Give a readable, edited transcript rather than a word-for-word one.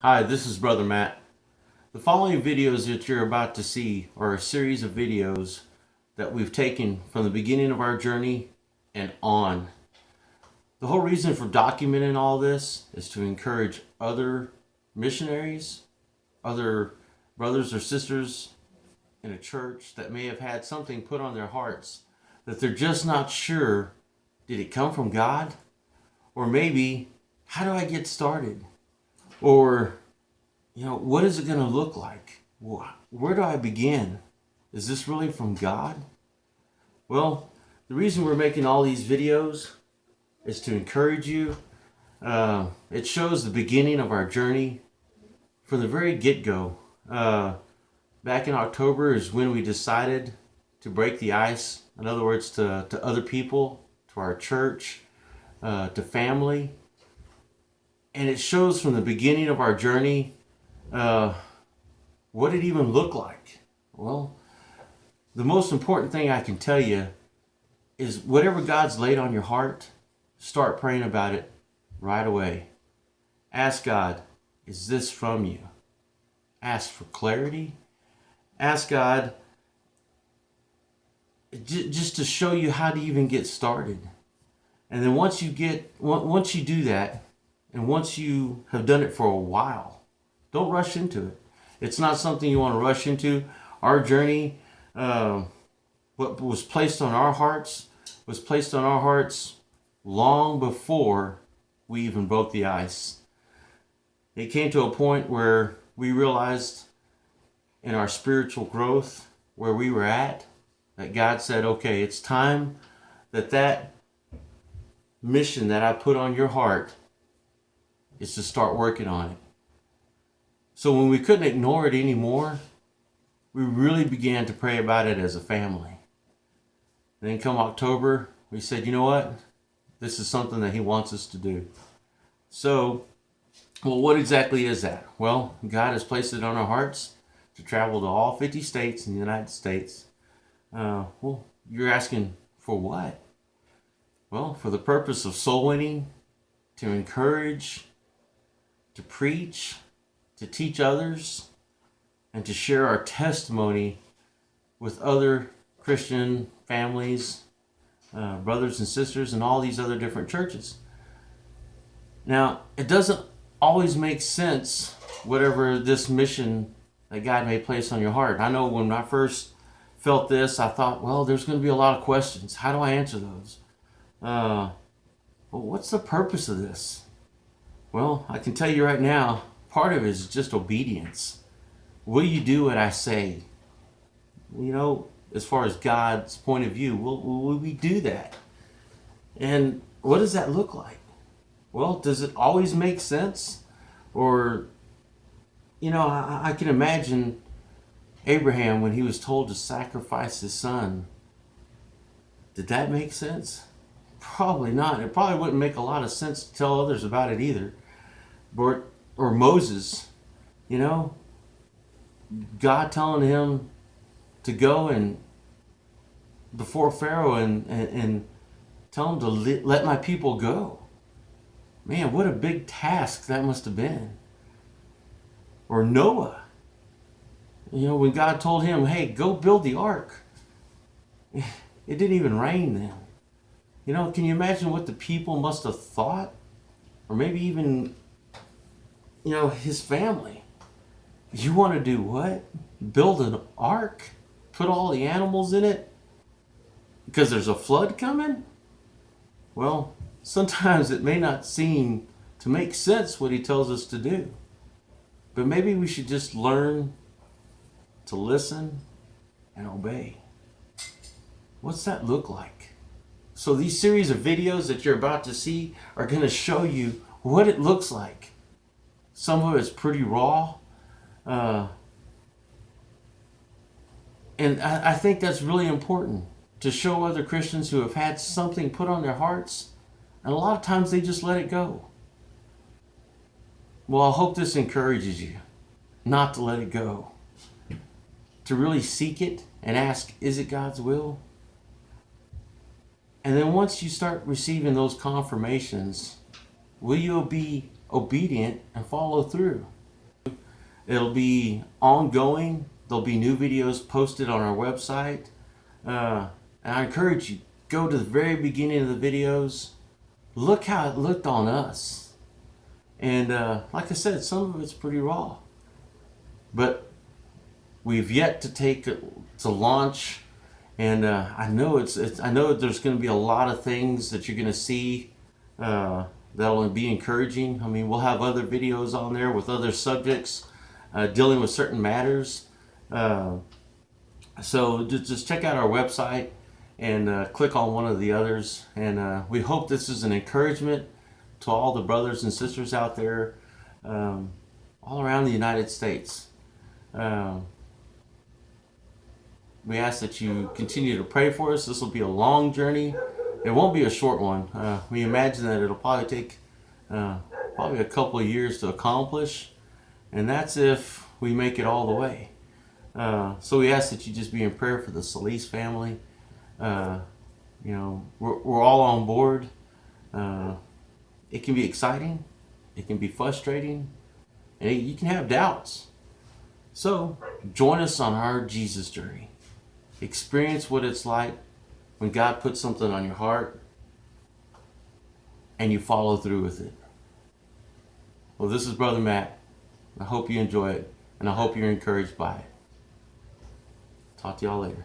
Hi, this is Brother Matt. The following videos that you're about to see are a series of videos that we've taken from the beginning of our journey and on. The whole reason for documenting all this is to encourage other missionaries, other brothers or sisters in a church that may have had something put on their hearts that they're just not sure, did it come from God? Or maybe, how do I get started? Or what is it going to look like? Where do I begin? Is this really from God? Well, the reason we're making all these videos is to encourage you. It shows the beginning of our journey from the very get go. Back in October is when we decided to break the ice. In other words, to other people, to our church, to family. And it shows from the beginning of our journey what it even looked like. Well, the most important thing I can tell you is whatever God's laid on your heart, start praying about it right away. Ask God, is this from you? Ask for clarity. Ask God just to show you how to even get started. And then once you do that, and once you have done it for a while, don't rush into it. It's not something you want to rush into. Our journey, what was placed on our hearts, was placed on our hearts long before we even broke the ice. It came to a point where we realized in our spiritual growth where we were at, that God said, okay, it's time that mission that I put on your heart is to start working on it. So when we couldn't ignore it anymore, we really began to pray about it as a family. Then come October, we said, you know what? This is something that he wants us to do. So, well, what exactly is that? Well, God has placed it on our hearts to travel to all 50 states in the United States. Well, you're asking for what? Well, for the purpose of soul winning, to encourage, to preach, to teach others, and to share our testimony with other Christian families, brothers and sisters, and all these other different churches. Now, it doesn't always make sense, whatever this mission that God may place on your heart. I know when I first felt this, I thought, well, there's going to be a lot of questions. How do I answer those? Well, what's the purpose of this? Well, I can tell you right now, part of it is just obedience. Will you do what I say? As far as God's point of view, will we do that? And what does that look like? Well, does it always make sense? Or, I can imagine Abraham when he was told to sacrifice his son. Did that make sense? Probably not. It probably wouldn't make a lot of sense to tell others about it either. Or Moses, God telling him to go and before Pharaoh and tell him to let my people go. Man, what a big task that must have been. Or Noah, when God told him, hey, go build the ark. It didn't even rain then. Can you imagine what the people must have thought? Or maybe even, his family. You want to do what? Build an ark? Put all the animals in it? Because there's a flood coming? Well, sometimes it may not seem to make sense what he tells us to do. But maybe we should just learn to listen and obey. What's that look like? So these series of videos that you're about to see are going to show you what it looks like. Some of it's pretty raw. And I think that's really important to show other Christians who have had something put on their hearts, and a lot of times they just let it go. Well, I hope this encourages you not to let it go, to really seek it and ask, is it God's will? And then once you start receiving those confirmations, will you be obedient and follow through? It'll be ongoing. There'll be new videos posted on our website. And I encourage you, go to the very beginning of the videos. Look how it looked on us. And like I said, some of it's pretty raw. But we've yet to take to launch. And I know I know there's going to be a lot of things that you're going to see that'll be encouraging. I mean, we'll have other videos on there with other subjects dealing with certain matters. So just check out our website and click on one of the others. And we hope this is an encouragement to all the brothers and sisters out there all around the United States. We ask that you continue to pray for us. This will be a long journey. It won't be a short one. We imagine that it'll probably take probably a couple of years to accomplish, and that's if we make it all the way. So we ask that you just be in prayer for the Solis family. You know, we're all on board. It can be exciting, it can be frustrating, and you can have doubts. So join us on our Jesus journey. Experience what it's like when God puts something on your heart and you follow through with it. Well, this is Brother Matt. I hope you enjoy it, and I hope you're encouraged by it. Talk to y'all later.